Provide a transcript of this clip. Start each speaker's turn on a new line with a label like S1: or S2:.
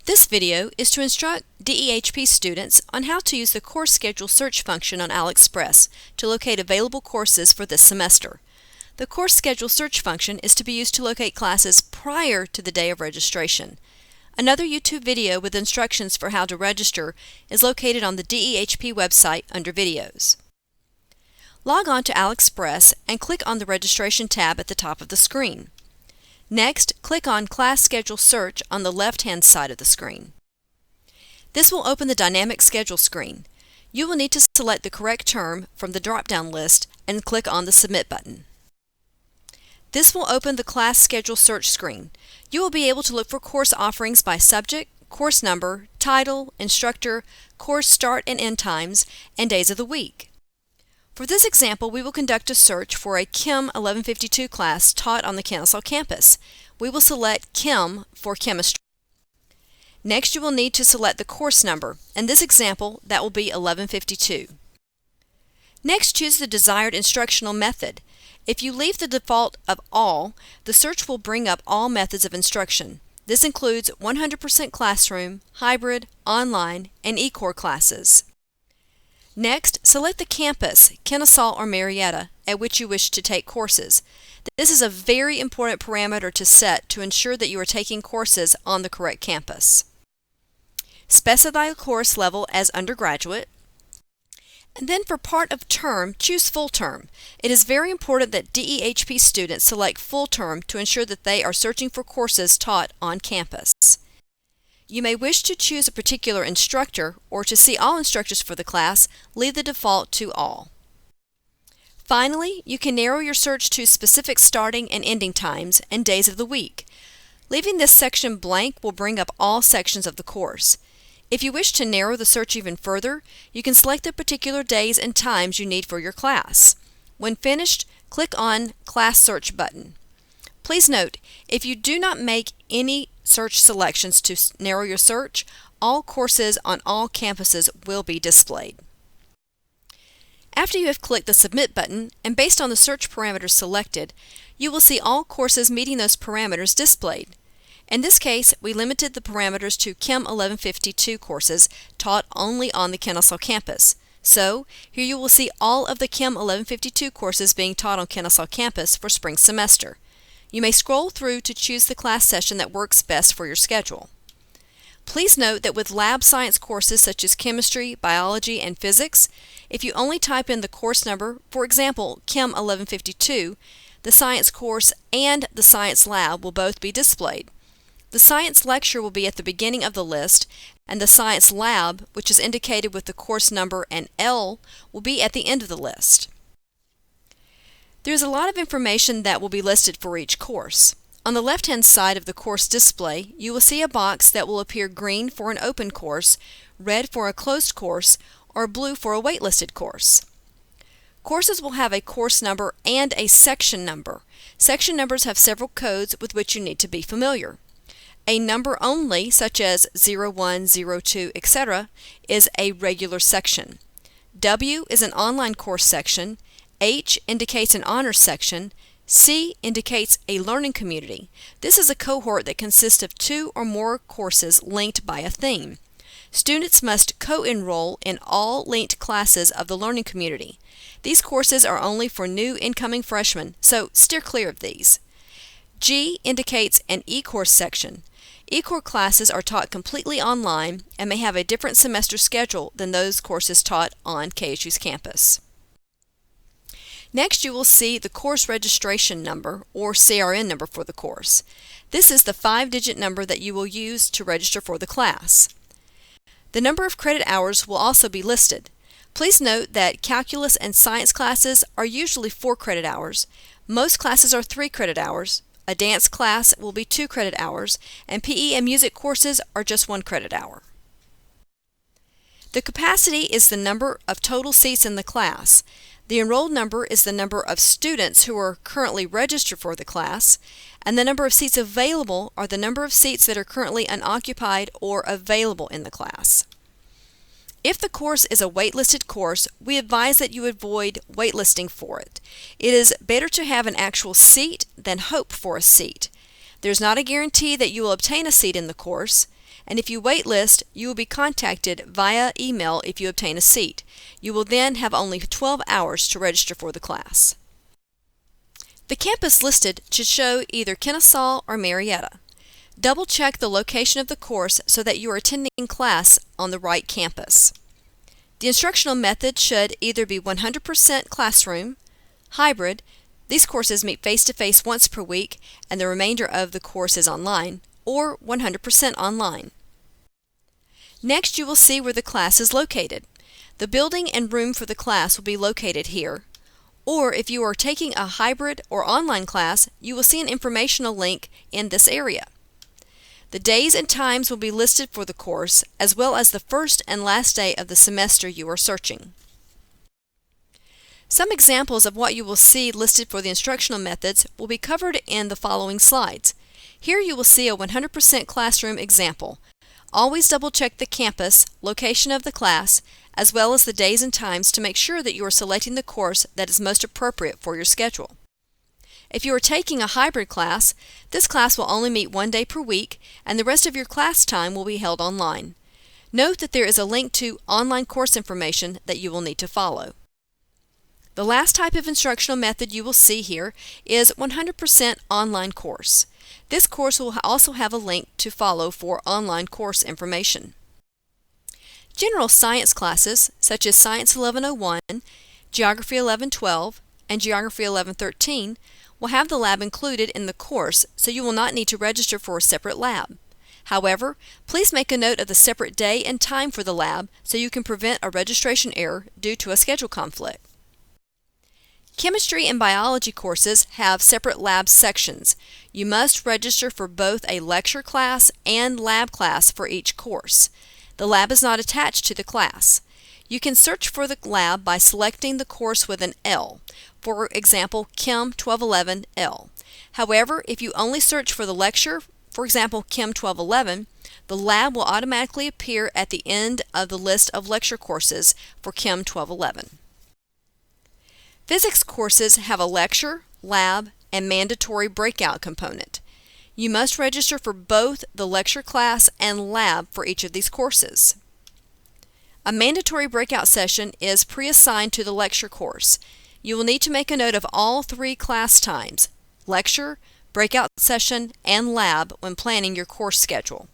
S1: This video is to instruct DEHP students on how to use the course schedule search function on AliExpress to locate available courses for this semester. The course schedule search function is to be used to locate classes prior to the day of registration. Another YouTube video with instructions for how to register is located on the DEHP website under Videos. Log on to AliExpress and click on the Registration tab at the top of the screen. Next, click on Class Schedule Search on the left-hand side of the screen. This will open the Dynamic Schedule screen. You will need to select the correct term from the drop-down list and click on the Submit button. This will open the Class Schedule Search screen. You will be able to look for course offerings by subject, course number, title, instructor, course start and end times, and days of the week. For this example, we will conduct a search for a Chem 1152 class taught on the Kennesaw campus. We will select Chem for chemistry. Next, you will need to select the course number. In this example, that will be 1152. Next, choose the desired instructional method. If you leave the default of all, the search will bring up all methods of instruction. This includes 100% classroom, hybrid, online, and e-core classes. Next, select the campus, Kennesaw or Marietta, at which you wish to take courses. This is a very important parameter to set to ensure that you are taking courses on the correct campus. Specify the course level as undergraduate. And then for part of term, choose full term. It is very important that DEHP students select full term to ensure that they are searching for courses taught on campus. You may wish to choose a particular instructor, or to see all instructors for the class, leave the default to all. Finally, you can narrow your search to specific starting and ending times and days of the week. Leaving this section blank will bring up all sections of the course. If you wish to narrow the search even further, you can select the particular days and times you need for your class. When finished, click on Class Search button. Please note, if you do not make any search selections to narrow your search, all courses on all campuses will be displayed. After you have clicked the Submit button, and based on the search parameters selected, you will see all courses meeting those parameters displayed. In this case, we limited the parameters to Chem 1152 courses taught only on the Kennesaw campus. So, here you will see all of the Chem 1152 courses being taught on Kennesaw campus for spring semester. You may scroll through to choose the class session that works best for your schedule. Please note that with lab science courses such as chemistry, biology, and physics, if you only type in the course number, for example, Chem 1152, the science course and the science lab will both be displayed. The science lecture will be at the beginning of the list, and the science lab, which is indicated with the course number and L, will be at the end of the list. There is a lot of information that will be listed for each course. On the left-hand side of the course display, you will see a box that will appear green for an open course, red for a closed course, or blue for a waitlisted course. Courses will have a course number and a section number. Section numbers have several codes with which you need to be familiar. A number only, such as 01, 02, etc., is a regular section. W is an online course section. H indicates an honors section. C indicates a learning community. This is a cohort that consists of 2 or more courses linked by a theme. Students must co-enroll in all linked classes of the learning community. These courses are only for new incoming freshmen, so steer clear of these. G indicates an e-course section. E-core classes are taught completely online and may have a different semester schedule than those courses taught on KSU's campus. Next, you will see the course registration number, or CRN number, for the course. This is the 5-digit number that you will use to register for the class. The number of credit hours will also be listed. Please note that calculus and science classes are usually 4 credit hours. Most classes are 3 credit hours. A dance class will be 2 credit hours, and PE and music courses are just 1 credit hour. The capacity is the number of total seats in the class. The enrolled number is the number of students who are currently registered for the class, and the number of seats available are the number of seats that are currently unoccupied or available in the class. If the course is a waitlisted course, we advise that you avoid waitlisting for it. It is better to have an actual seat than hope for a seat. There's not a guarantee that you will obtain a seat in the course. and if you waitlist, you will be contacted via email if you obtain a seat. You will then have only 12 hours to register for the class. The campus listed should show either Kennesaw or Marietta. Double-check the location of the course so that you are attending class on the right campus. The instructional method should either be 100% classroom, hybrid, these courses meet face-to-face once per week and the remainder of the course is online, or 100% online. Next, you will see where the class is located. The building and room for the class will be located here, or if you are taking a hybrid or online class, you will see an informational link in this area. The days and times will be listed for the course, as well as the first and last day of the semester you are searching. Some examples of what you will see listed for the instructional methods will be covered in the following slides. Here you will see a 100% classroom example. Always double-check the campus, location of the class, as well as the days and times to make sure that you are selecting the course that is most appropriate for your schedule. If you are taking a hybrid class, this class will only meet 1 day per week, and the rest of your class time will be held online. Note that there is a link to online course information that you will need to follow. The last type of instructional method you will see here is 100% online course. This course will also have a link to follow for online course information. General science classes, such as Science 1101, Geography 1112, and Geography 1113, will have the lab included in the course, so you will not need to register for a separate lab. However, please make a note of the separate day and time for the lab so you can prevent a registration error due to a schedule conflict. Chemistry and biology courses have separate lab sections. You must register for both a lecture class and lab class for each course. The lab is not attached to the class. You can search for the lab by selecting the course with an L, for example, Chem 1211 L. However, if you only search for the lecture, for example, Chem 1211, the lab will automatically appear at the end of the list of lecture courses for Chem 1211. Physics courses have a lecture, lab, and mandatory breakout component. You must register for both the lecture class and lab for each of these courses. A mandatory breakout session is pre-assigned to the lecture course. You will need to make a note of all 3 class times, lecture, breakout session, and lab when planning your course schedule.